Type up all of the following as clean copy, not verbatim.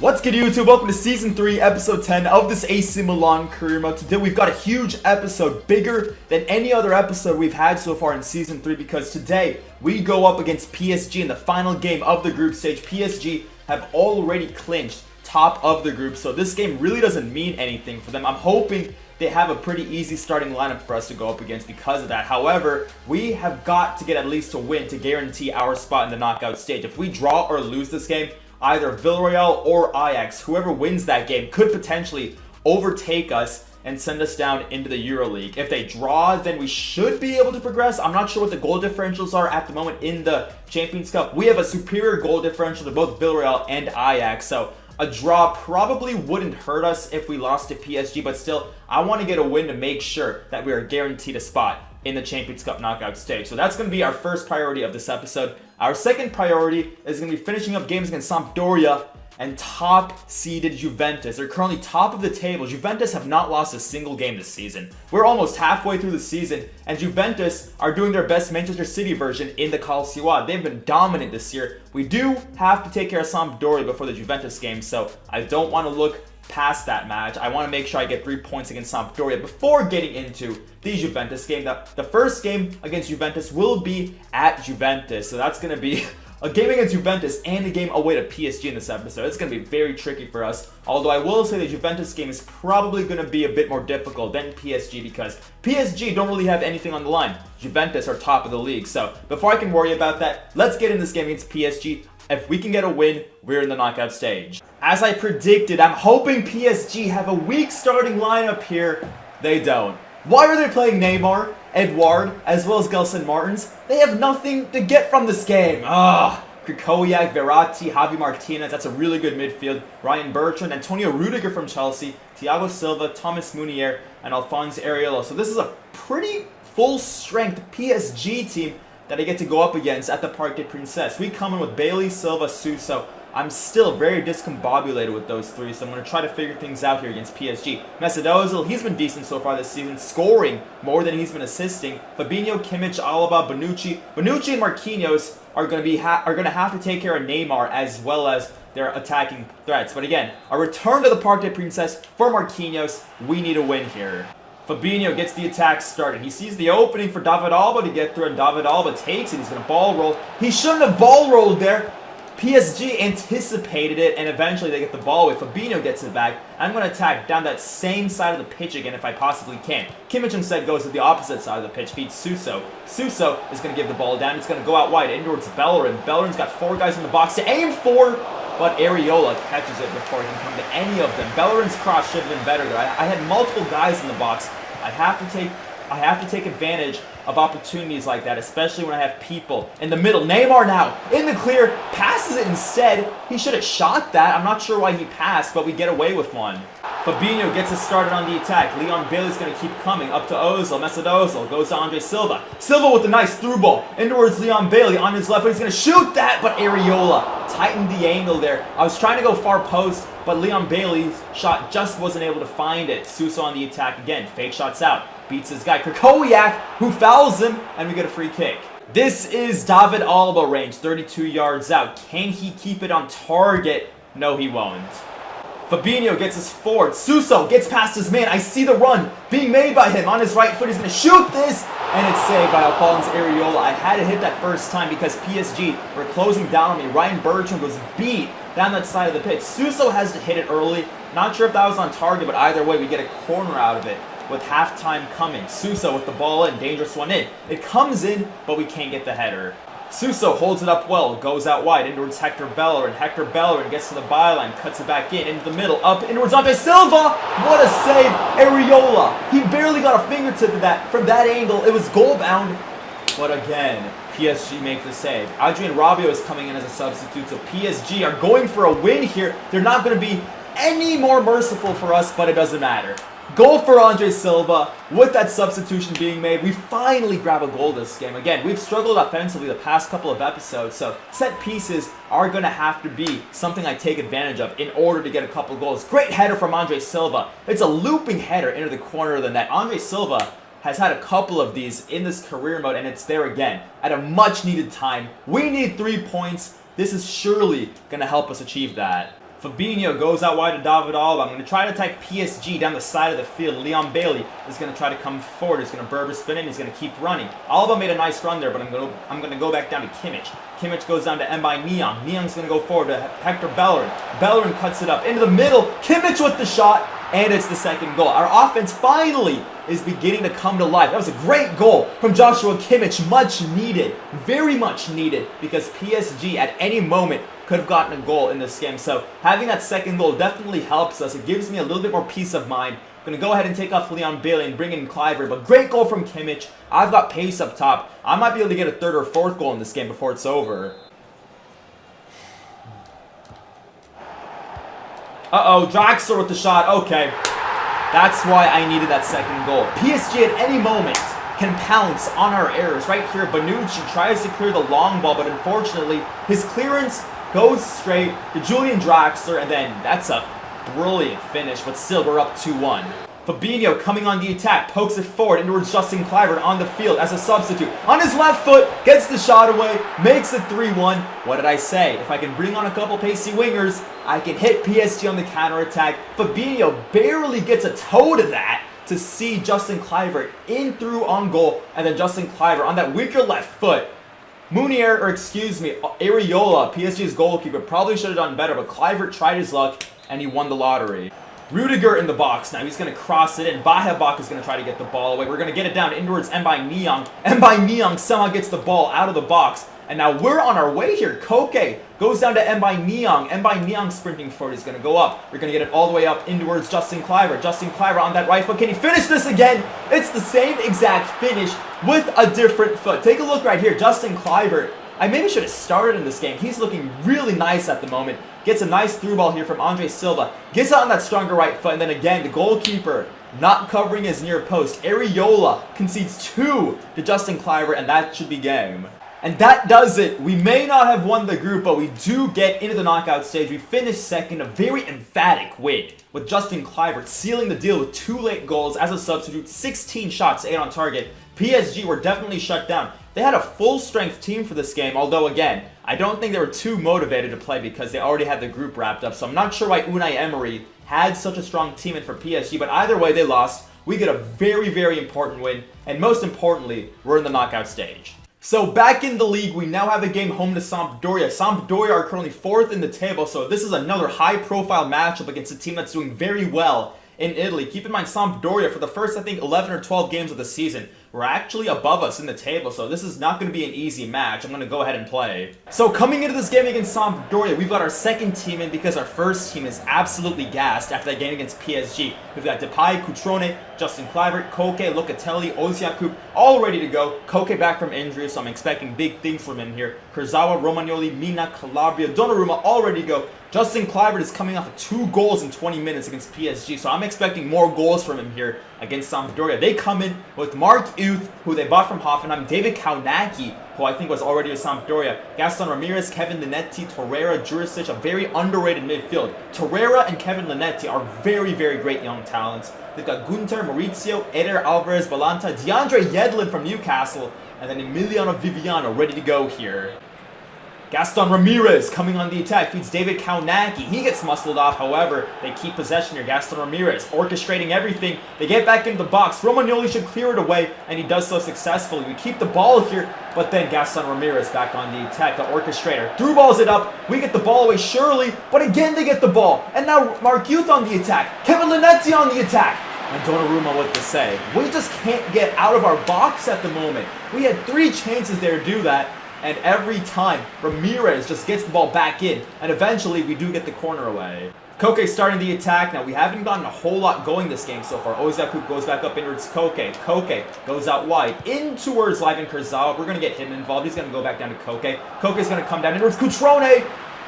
What's good, YouTube? Welcome to Season 3, Episode 10 of this AC Milan career mode. Today we've got a huge episode, bigger than any other episode we've had so far in Season 3, because today we go up against PSG in the final game of the group stage. PSG have already clinched top of the group, so this game really doesn't mean anything for them. I'm hoping they have a pretty easy starting lineup for us to go up against because of that. However, we have got to get at least a win to guarantee our spot in the knockout stage. If we draw or lose this game, either Villarreal or Ajax, whoever wins that game, could potentially overtake us and send us down into the EuroLeague. If they draw, then we should be able to progress. I'm not sure what the goal differentials are at the moment in the Champions Cup. We have a superior goal differential to both Villarreal and Ajax, so a draw probably wouldn't hurt us if we lost to PSG, but still, I want to get a win to make sure that we are guaranteed a spot in the Champions Cup knockout stage. So that's going to be our first priority of this episode. Our second priority is going to be finishing up games against Sampdoria and top-seeded Juventus. They're currently top of the table. Juventus have not lost a single game this season. We're almost halfway through the season, and Juventus are doing their best Manchester City version in the Calcio. They've been dominant this year. We do have to take care of Sampdoria before the Juventus game, so I don't want to look past that match. I want to make sure I get 3 points against Sampdoria before getting into the Juventus game. The first game against Juventus will be at Juventus, so that's going to be a game against Juventus and a game away to PSG in this episode. It's going to be very tricky for us, although I will say the Juventus game is probably going to be a bit more difficult than PSG because PSG don't really have anything on the line. Juventus are top of the league, so before I can worry about that, let's get in this game against PSG. If we can get a win, we're in the knockout stage. As I predicted, I'm hoping PSG have a weak starting lineup here. They don't. Why are they playing Neymar, Edouard, as well as Gelson Martins? They have nothing to get from this game. Krikowiak, Verratti, Javi Martinez, that's a really good midfield. Ryan Bertrand, Antonio Rudiger from Chelsea, Thiago Silva, Thomas Meunier, and Alphonse Areola. So this is a pretty full-strength PSG team that I get to go up against at the Parc des Princes. We come in with Bailey, Silva, Suso. I'm still very discombobulated with those three, so I'm going to try to figure things out here against PSG. Mesut Ozil, he's been decent so far this season, scoring more than he's been assisting. Fabinho, Kimmich, Alaba, Bonucci. Bonucci and Marquinhos are going to have to take care of Neymar as well as their attacking threats. But again, a return to the Parc des Princes for Marquinhos. We need a win here. Fabinho gets the attack started. He sees the opening for David Alba to get through, and David Alba takes it. He's going to ball roll. He shouldn't have ball rolled there. PSG anticipated it, and eventually they get the ball away. Fabinho gets it back. I'm going to attack down that same side of the pitch again if I possibly can. Kimmich instead goes to the opposite side of the pitch, feeds Suso. Suso is going to give the ball down. It's going to go out wide in towards Bellerin. Bellerin's got 4 guys in the box to aim for, but Areola catches it before he can come to any of them. Bellerin's cross should have been better there. I had multiple guys in the box. I have to take advantage of opportunities like that, especially when I have people in the middle. Neymar now in the clear, passes it instead. He should have shot that. I'm not sure why he passed, but we get away with one. Fabinho gets us started on the attack. Leon Bailey's going to keep coming up to Ozil. Mesut Ozil goes to Andre Silva. Silva with a nice through ball in towards Leon Bailey on his left. He's going to shoot that, but Areola tightened the angle there. I was trying to go far post, but Leon Bailey's shot just wasn't able to find it. Suso on the attack again. Fake shots out. Beats his guy Krikowiak, who fouls him, and we get a free kick. This is David Alba range, 32 yards out. Can he keep it on target? No, he won't. Fabinho gets us forward. Suso gets past his man. I see the run being made by him on his right foot. He's going to shoot this, and it's saved by Alphonse Areola. I had to hit that first time because PSG were closing down on me. Ryan Bertrand was beat down that side of the pitch. Suso has to hit it early. Not sure if that was on target, but either way, we get a corner out of it with halftime coming. Suso with the ball in, dangerous one in. It comes in, but we can't get the header. Suso holds it up well, goes out wide, in towards Hector Bellerin. Hector Bellerin gets to the byline, cuts it back in, into the middle, up, in towards Andre Silva! What a save! Areola! He barely got a fingertip of that. From that angle, it was goal bound. But again, PSG make the save. Adrien Rabiot is coming in as a substitute, so PSG are going for a win here. They're not going to be any more merciful for us, but it doesn't matter. Goal for Andre Silva. With that substitution being made, we finally grab a goal this game. Again, we've struggled offensively the past couple of episodes, so set pieces are going to have to be something I take advantage of in order to get a couple goals. Great header from Andre Silva. It's a looping header into the corner of the net. Andre Silva has had a couple of these in this career mode, and it's there again at a much needed time. We need 3 points. This is surely going to help us achieve that. Fabinho goes out wide to David Alaba. I'm going to try to attack PSG down the side of the field. Leon Bailey is going to try to come forward. He's going to Berber spin in. He's going to keep running. Alaba made a nice run there, but I'm going to go back down to Kimmich. Kimmich goes down to Mbaye Niang. Niang's going to go forward to Hector Bellerin. Bellerin cuts it up into the middle. Kimmich with the shot, and it's the second goal. Our offense finally is beginning to come to life. That was a great goal from Joshua Kimmich. Much needed. Very much needed, because PSG at any moment could have gotten a goal in this game. So having that second goal definitely helps us. It gives me a little bit more peace of mind. I'm going to go ahead and take off Leon Bailey and bring in Kluivert. But great goal from Kimmich. I've got pace up top. I might be able to get a third or fourth goal in this game before it's over. Uh-oh, Draxler with the shot. Okay. That's why I needed that second goal. PSG at any moment can pounce on our errors. Right here, Bonucci tries to clear the long ball, but unfortunately, his clearance goes straight to Julian Draxler, and then that's a brilliant finish, but still we're up 2-1. Fabinho coming on the attack, pokes it forward towards Justin Kluivert on the field as a substitute. On his left foot, gets the shot away, makes it 3-1. What did I say? If I can bring on a couple pacey wingers, I can hit PSG on the counter-attack. Fabinho barely gets a toe to that to see Justin Kluivert in through on goal, and then Justin Kluivert on that weaker left foot. Areola, PSG's goalkeeper, probably should have done better, but Kluivert tried his luck, and he won the lottery. Rudiger in the box now. He's going to cross it in. Bahebak is going to try to get the ball away. We're going to get it down inwards. Mbaye Niang. Mbaye Niang somehow gets the ball out of the box. And now we're on our way here. Koke goes down to Mbaye Niang. Mbaye Niang sprinting forward. He's going to go up. We're going to get it all the way up inwards. Justin Kluivert. Justin Kluivert on that right foot. Can he finish this again? It's the same exact finish with a different foot. Take a look right here. Justin Kluivert. I maybe should have started in this game. He's looking really nice at the moment. Gets a nice through ball here from Andre Silva. Gets out on that stronger right foot. And then again, the goalkeeper not covering his near post. Areola concedes 2 to Justin Kluivert, and that should be game. And that does it. We may not have won the group, but we do get into the knockout stage. We finished second, a very emphatic win, with Justin Kluivert sealing the deal with 2 late goals as a substitute, 16 shots, 8 on target. PSG were definitely shut down. They had a full-strength team for this game, although, again, I don't think they were too motivated to play because they already had the group wrapped up. So I'm not sure why Unai Emery had such a strong team in for PSG, but either way, they lost. We get a very, very important win, and most importantly, we're in the knockout stage. So back in the league, we now have a game home to Sampdoria. Sampdoria are currently 4th in the table, so this is another high-profile matchup against a team that's doing very well in Italy. Keep in mind, Sampdoria, for the first, I think, 11 or 12 games of the season, were actually above us in the table, so this is not going to be an easy match. I'm going to go ahead and play. So coming into this game against Sampdoria, we've got our second team in because our first team is absolutely gassed after that game against PSG. We've got Depay, Cutrone, Justin Kluivert, Koke, Locatelli, Osiaku, all ready to go. Koke back from injury, so I'm expecting big things from him here. Kurzawa, Romagnoli, Mina, Calabria, Donnarumma, all ready to go. Justin Kluivert is coming off of 2 goals in 20 minutes against PSG, so I'm expecting more goals from him here against Sampdoria. They come in with Mark Uth, who they bought from Hoffenheim, David Kaunaki, who I think was already with Sampdoria, Gaston Ramirez, Kevin Linetti, Torreira, Jurisic, a very underrated midfield. Torreira and Kevin Linetti are very, very great young talents. They've got Gunter, Maurizio, Eder Alvarez, Balanta, DeAndre Yedlin from Newcastle, and then Emiliano Viviano ready to go here. Gaston Ramirez coming on the attack, feeds David Kaunaki. He gets muscled off, however, they keep possession here. Gaston Ramirez orchestrating everything. They get back into the box. Romagnoli should clear it away, and he does so successfully. We keep the ball here, but then Gaston Ramirez back on the attack. The orchestrator through balls it up. We get the ball away, surely, but again they get the ball. And now Mark Youth on the attack. Kevin Linetti on the attack. And Donnarumma with the save. We just can't get out of our box at the moment. We had 3 chances there to do that. And every time, Ramirez just gets the ball back in. And eventually, we do get the corner away. Koke starting the attack. Now, we haven't gotten a whole lot going this game so far. Osiaku goes back up inwards Koke. Koke goes out wide. In towards Livan Kurzawa. We're going to get him involved. He's going to go back down to Koke. Koke's going to come down inwards Cutrone.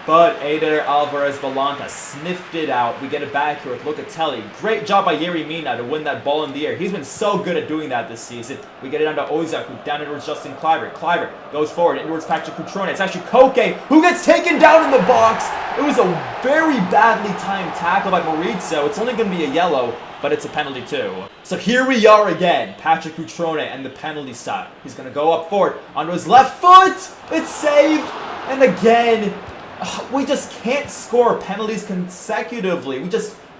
But Eder Alvarez Balanta sniffed it out. We get it back here with Locatelli. Great job by Yerry Mina to win that ball in the air. He's been so good at doing that this season. We get it down to Osiaku, down inwards Justin Kluivert. Kluivert goes forward inwards Patrick Cutrone. It's actually Koke who gets taken down in the box. It was a very badly timed tackle by Maurizio. It's only going to be a yellow, but it's a penalty too. So here we are again. Patrick Cutrone and the penalty stop. He's going to go up forward onto his left foot. It's saved. And again, We just can't score penalties consecutively.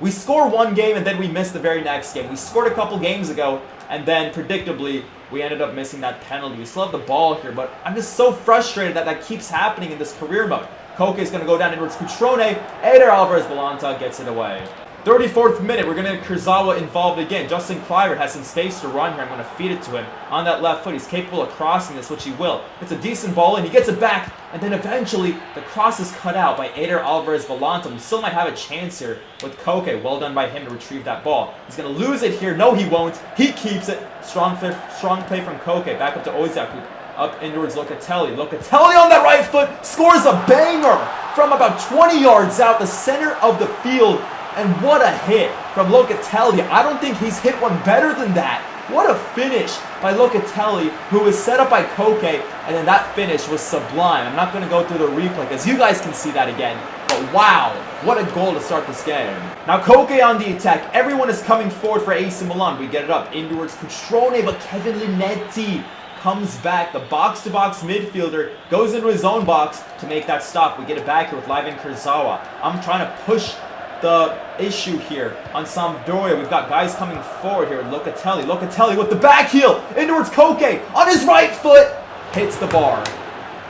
We score one game and then we miss the very next game. We scored a couple games ago and then predictably we ended up missing that penalty. We still have the ball here, but I'm just so frustrated that that keeps happening in this career mode. Koke is going to go down towards Cutrone. Eder Alvarez-Balanta gets it away. 34th minute, we're going to get Kurzawa involved again. Justin Kluivert has some space to run here. I'm going to feed it to him on that left foot. He's capable of crossing this, which he will. It's a decent ball, and he gets it back. And then eventually, the cross is cut out by Eder Alvarez-Balanta. We still might have a chance here with Koke. Well done by him to retrieve that ball. He's going to lose it here. No, he won't. He keeps it. Strong play from Koke. Back up to Oizaku. Up in towards Locatelli. Locatelli on that right foot scores a banger from about 20 yards out the center of the field. And what a hit from Locatelli. I don't think he's hit one better than that. What a finish by Locatelli, who was set up by Koke, and then that finish was sublime. I'm not going to go through the replay because you guys can see that again. But wow, what a goal to start this game. Now Koke on the attack. Everyone is coming forward for AC Milan. We get it up in towards Cutrone, but Kevin Linetti comes back. The box-to-box midfielder goes into his own box to make that stop. We get it back here with Livan Kurzawa. I'm trying to push the issue here on Sampdoria. We've got guys coming forward here with Locatelli. Locatelli with the back heel in towards Koke on his right foot. Hits the bar.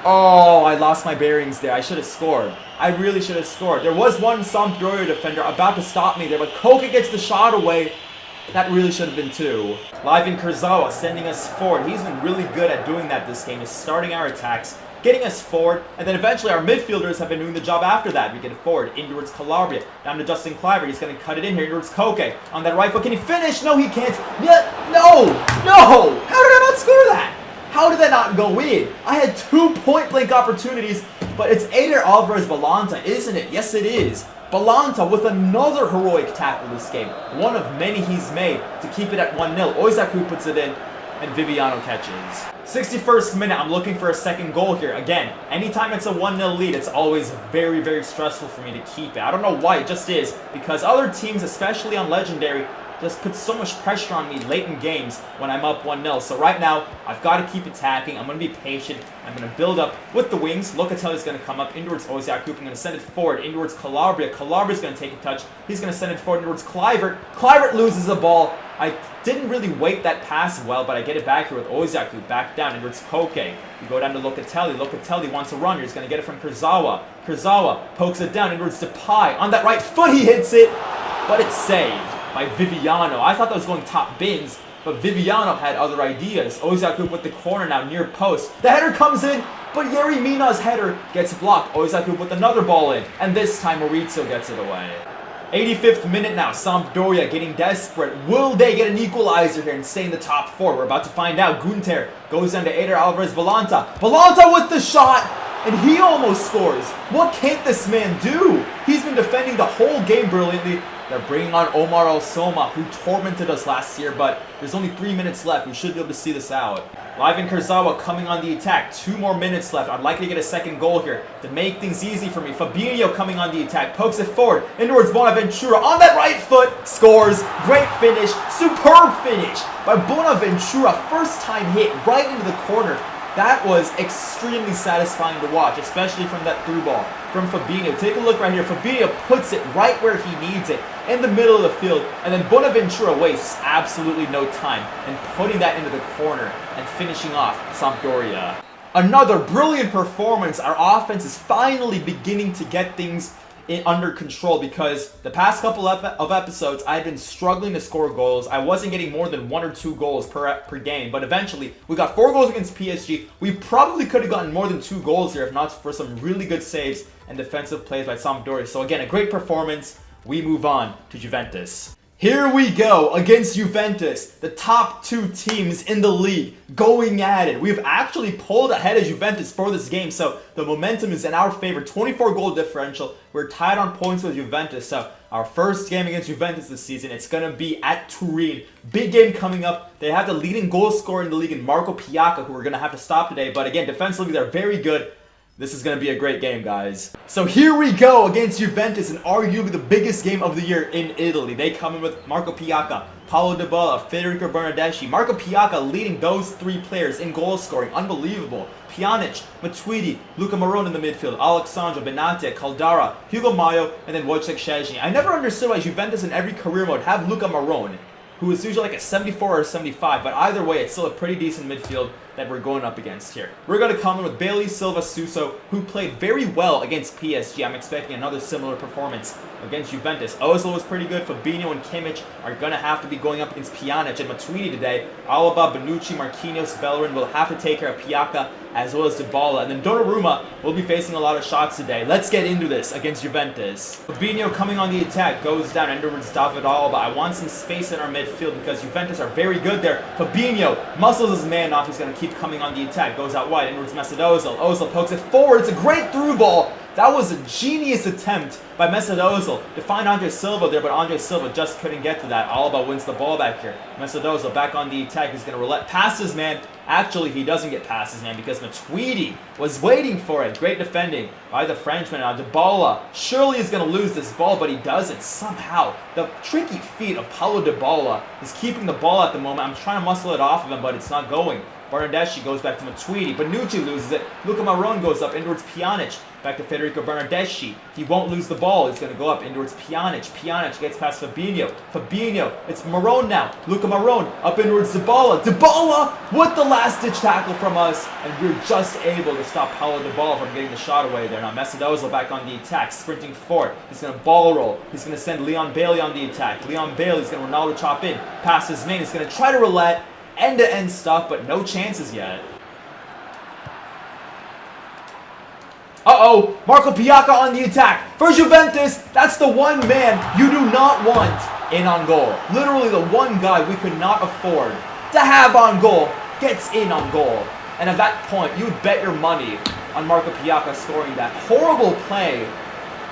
Oh, I lost my bearings there. I should have scored. I really should have scored. There was one Sampdoria defender about to stop me there, but Koke gets the shot away. That really should have been two. Livan Kurzawa sending us forward. He's been really good at doing that this game. He's starting our attacks, getting us forward, and then eventually our midfielders have been doing the job after that. We get it forward, in towards Calabria, down to Justin Kluivert. He's going to cut it in here, in towards Koke. On that right foot, can he finish? No, he can't. No! How did I not score that? How did that not go in? I had 2 point-blank opportunities, but it's Eder Alvarez-Balanta, isn't it? Yes, it is. Balanta with another heroic tackle this game. One of many he's made to keep it at 1-0. Oizaku puts it in, and Viviano catches. 61st minute, I'm looking for a second goal here. Again, anytime it's a 1-0 lead, it's always very, very stressful for me to keep it. I don't know why, it just is. Because other teams, especially on Legendary, just put so much pressure on me late in games when I'm up 1-0. So right now, I've got to keep attacking. I'm going to be patient. I'm going to build up with the wings. Locatelli's going to come up in towards Oizaku. I'm going to send it forward in towards Calabria. Calabria's going to take a touch. He's going to send it forward in towards Kluivert. Kluivert loses the ball. I didn't really weight that pass well, but I get it back here with Oizaku. Back down in towards Koke. We go down to Locatelli. Locatelli wants a run. He's going to get it from Kurzawa. Kurzawa pokes it down in towards Depay. On that right foot, he hits it, but it's saved by Viviano. I thought that was going top bins, but Viviano had other ideas. Oizaku with the corner now near post. The header comes in, but Yerry Mina's header gets blocked. Oizaku with another ball in, and this time Maurizio gets it away. 85th minute now, Sampdoria getting desperate. Will they get an equalizer here and stay in the top four? We're about to find out. Gunter goes down to Eder Alvarez-Balanta. Balanta with the shot, and he almost scores. What can't this man do? He's been defending the whole game brilliantly. They're bringing on Omar Al-Soma, who tormented us last year, but there's only 3 minutes left. We should be able to see this out. Livan Kurzawa coming on the attack. 2 more minutes left. I'd like to get a second goal here to make things easy for me. Fabinho coming on the attack. Pokes it forward in towards Bonaventura. On that right foot. Scores. Great finish. Superb finish by Bonaventura. First time hit right into the corner. That was extremely satisfying to watch, especially from that through ball from Fabinho. Take a look right here. Fabinho puts it right where he needs it, in the middle of the field, and then Bonaventura wastes absolutely no time in putting that into the corner and finishing off Sampdoria. Another brilliant performance. Our offense is finally beginning to get things under control, because the past couple of episodes I've been struggling to score goals. I wasn't getting more than 1 or 2 goals per game, but eventually we got 4 goals against PSG. We probably could have gotten more than 2 goals here if not for some really good saves and defensive plays by Sampdoria. So again, a great performance. We move on to Juventus. Here we go against Juventus, the top 2 teams in the league going at it. We've actually pulled ahead of Juventus for this game, so the momentum is in our favor. 24 goal differential. We're tied on points with Juventus, so our first game against Juventus this season, it's going to be at Turin. Big game coming up. They have the leading goal scorer in the league in Marco Piacca, who we're going to have to stop today, but again, defensively, they're very good. This is going to be a great game, guys. So here we go against Juventus in arguably the biggest game of the year in Italy. They come in with Marco Piacca, Paulo Dybala, Federico Bernardeschi. Marco Piacca leading those three players in goal scoring. Unbelievable. Pjanic, Matuidi, Luca Marone in the midfield, Alexandro, Benatia, Caldara, Hugo Mayo, and then Wojciech Szczesny. I never understood why Juventus in every career mode have Luca Marone, who is usually like a 74 or 75, but either way, it's still a pretty decent midfield that we're going up against here. We're going to come in with Bailey, Silva, Suso, who played very well against PSG. I'm expecting another similar performance against Juventus. Ozil was pretty good. Fabinho and Kimmich are going to have to be going up against Pjanic and Matuidi today. Alaba, Bonucci, Marquinhos, Bellerin will have to take care of Piacca as well as Dybala. And then Donnarumma will be facing a lot of shots today. Let's get into this against Juventus. Fabinho coming on the attack, goes down and towards David Alaba. I want some space in our midfield because Juventus are very good there. Fabinho muscles his man off. He's going to keep coming on the attack. Goes out wide inwards Mesut Ozil. Ozil pokes it forward. It's a great through ball. That was a genius attempt by Mesut Ozil to find Andre Silva there, but Andre Silva just couldn't get to that. Alaba wins the ball back here. Mesut Ozil back on the attack. He's going to roulette past his man. Actually, he doesn't get past his man because Matuidi was waiting for it. Great defending by the Frenchman. Now Dybala surely is going to lose this ball, but he doesn't. Somehow, the tricky feat of Paulo Dybala is keeping the ball at the moment. I'm trying to muscle it off of him, but it's not going. Bernardeschi goes back to Matuidi. Bonucci loses it. Luca Marone goes up inwards Pjanic. Back to Federico Bernardeschi. He won't lose the ball. He's going to go up inwards Pjanic. Pjanic gets past Fabinho. Fabinho, it's Marone now. Luca Marone up inwards Dybala. Dybala with the last-ditch tackle from us. And we're just able to stop Paulo Dybala from getting the shot away there. Now Mesut Ozil back on the attack, sprinting forward. He's going to ball roll. He's going to send Leon Bailey on the attack. Leon Bailey's going to Ronaldo chop in. Past his man. He's going to try to roulette. End-to-end stuff, but no chances yet. Uh-oh, Marco Piacca on the attack. For Juventus, that's the one man you do not want in on goal. Literally the one guy we could not afford to have on goal gets in on goal. And at that point, you would bet your money on Marco Piacca scoring that horrible play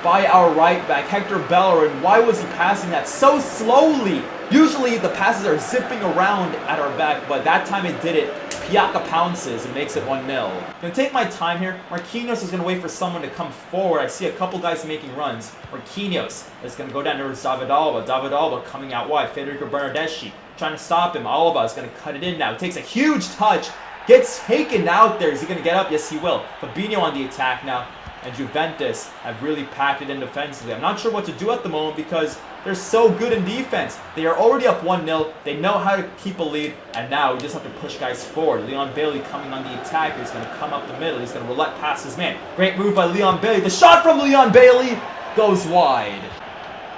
by our right back, Hector Bellerin. Why was he passing that so slowly? Usually the passes are zipping around at our back, but that time it did it. Piacca pounces and makes it 1-0. I'm going to take my time here. Marquinhos is going to wait for someone to come forward. I see a couple guys making runs. Marquinhos is going to go down towards David Alaba. David Alaba coming out wide. Federico Bernardeschi trying to stop him. Alaba is going to cut it in now. Takes a huge touch. Gets taken out there. Is he going to get up? Yes, he will. Fabinho on the attack now. And Juventus have really packed it in defensively. I'm not sure what to do at the moment because they're so good in defense. They are already up 1-0. They know how to keep a lead. And now we just have to push guys forward. Leon Bailey coming on the attack. He's going to come up the middle. He's going to roulette past his man. Great move by Leon Bailey. The shot from Leon Bailey goes wide.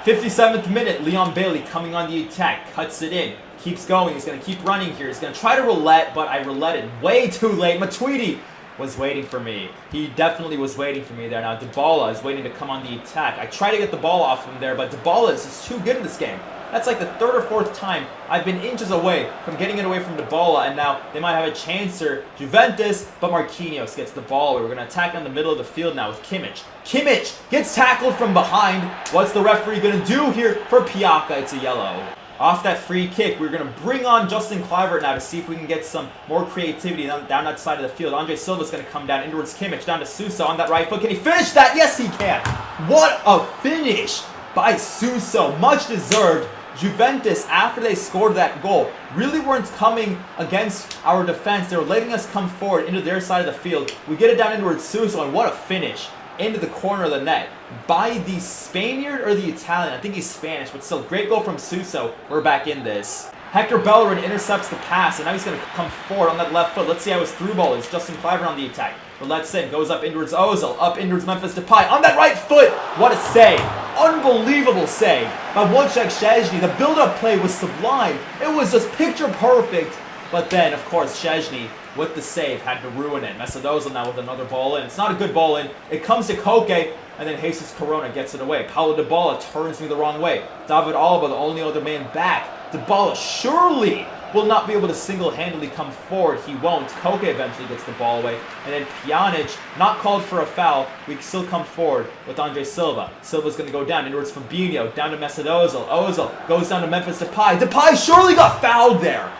57th minute. Leon Bailey coming on the attack. Cuts it in. Keeps going. He's going to keep running here. He's going to try to roulette, but I rouletted way too late. Matuidi was waiting for me. He definitely was waiting for me there. Now Dybala is waiting to come on the attack. I try to get the ball off him there, but Dybala is just too good in this game. That's like the third or fourth time I've been inches away from getting it away from Dybala, and now they might have a chance here. Juventus, but Marquinhos gets the ball. We're going to attack on the middle of the field now with Kimmich. Kimmich gets tackled from behind. What's the referee going to do here for Piacca? It's a yellow. Off that free kick, we're going to bring on Justin Kluivert now to see if we can get some more creativity down that side of the field. Andre Silva's going to come down inwards Kimmich, down to Suso on that right foot. Can he finish that? Yes, he can. What a finish by Suso. Much deserved. Juventus, after they scored that goal, really weren't coming against our defense. They were letting us come forward into their side of the field. We get it down inwards Suso, and what a finish into the corner of the net by the Spaniard or the Italian. I think he's Spanish, but still, great goal from Suso. We're back in this. Hector Bellerin intercepts the pass, and now he's going to come forward on that left foot. Let's see how his through ball is. Justin Kluivert on the attack. Let's in, goes up inwards Ozil, up inwards Memphis Depay. On that right foot, what a save. Unbelievable save by Wojciech Szczesny. The build-up play was sublime. It was just picture perfect. But then, of course, Szczesny, with the save, had to ruin it. Mesut Ozil now with another ball in. It's not a good ball in. It comes to Koke, and then Jesus Corona gets it away. Paulo Dybala turns me the wrong way. David Alaba, the only other man back. Dybala surely will not be able to single-handedly come forward. He won't. Koke eventually gets the ball away. And then Pjanic, not called for a foul. We still come forward with Andre Silva. Silva's going to go down inwards Fabinho, down to Mesut Ozil. Ozil goes down to Memphis Depay. Depay surely got fouled there.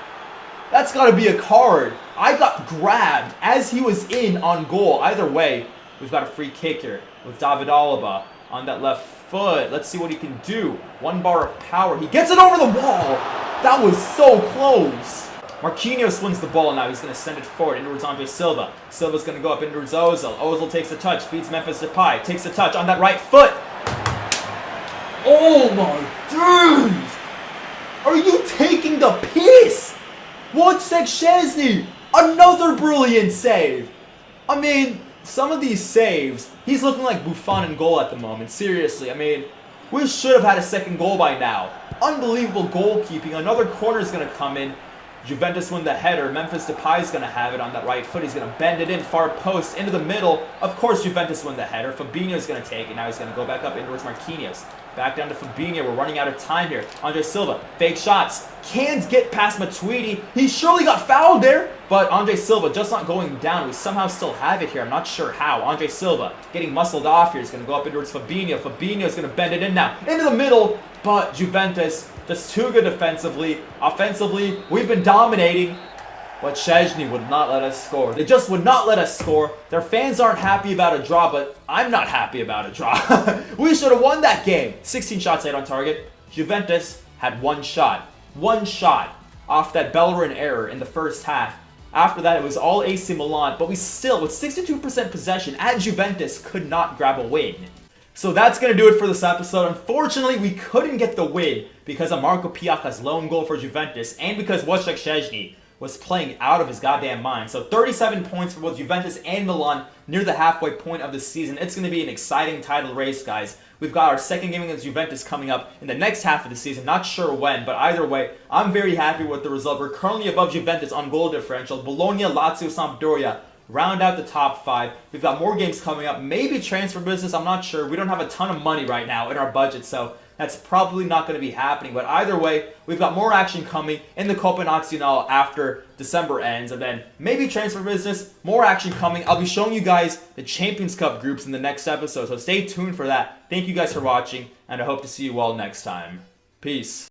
That's got to be a card. I got grabbed as he was in on goal. Either way, We've got a free kick here with David Alaba on that left foot. Let's see what he can do. 1 bar of power. He gets it over the wall. That was so close. Marquinhos wins the ball now. He's going to send it forward in towards Andre Silva. Silva's going to go up in towards Ozil. Ozil takes the touch, feeds Memphis Depay. Takes the touch on that right foot. Oh my days! Are you taking the piss? Wojciech Szczesny, another brilliant save. I mean, some of these saves, he's looking like Buffon in goal at the moment. Seriously, I mean, we should have had a second goal by now. Unbelievable goalkeeping. Another corner is going to come in. Juventus win the header. Memphis Depay is going to have it on that right foot. He's going to bend it in, far post, into the middle. Of course, Juventus win the header. Fabinho is going to take it. Now he's going to go back up in towards Marquinhos. Back down to Fabinho. We're running out of time here. Andre Silva, fake shots. Can't get past Matuidi. He surely got fouled there. But Andre Silva just not going down. We somehow still have it here. I'm not sure how. Andre Silva getting muscled off here. He's going to go up in towards Fabinho. Fabinho is going to bend it in now. Into the middle. But Juventus just too good defensively. Offensively, we've been dominating. But Szczesny would not let us score. They just would not let us score. Their fans aren't happy about a draw, but I'm not happy about a draw. We should have won that game. 16 shots, 8 on target. Juventus had 1 shot. 1 shot off that Bellerin error in the first half. After that, it was all AC Milan, but we still, with 62% possession at Juventus, could not grab a win. So that's going to do it for this episode. Unfortunately, we couldn't get the win because of Marco Piacca's lone goal for Juventus and because Wojciech Szczesny was playing out of his goddamn mind. So 37 points for both Juventus and Milan near the halfway point of the season. It's going to be an exciting title race, guys. We've got our second game against Juventus coming up in the next half of the season. Not sure when, but either way, I'm very happy with the result. We're currently above Juventus on goal differential. Bologna, Lazio, Sampdoria round out the top 5. We've got more games coming up. Maybe transfer business, I'm not sure. We don't have a ton of money right now in our budget, so that's probably not going to be happening. But either way, we've got more action coming in the Coppa Nazionale after December ends. And then maybe transfer business, more action coming. I'll be showing you guys the Champions Cup groups in the next episode, so stay tuned for that. Thank you guys for watching, and I hope to see you all next time. Peace.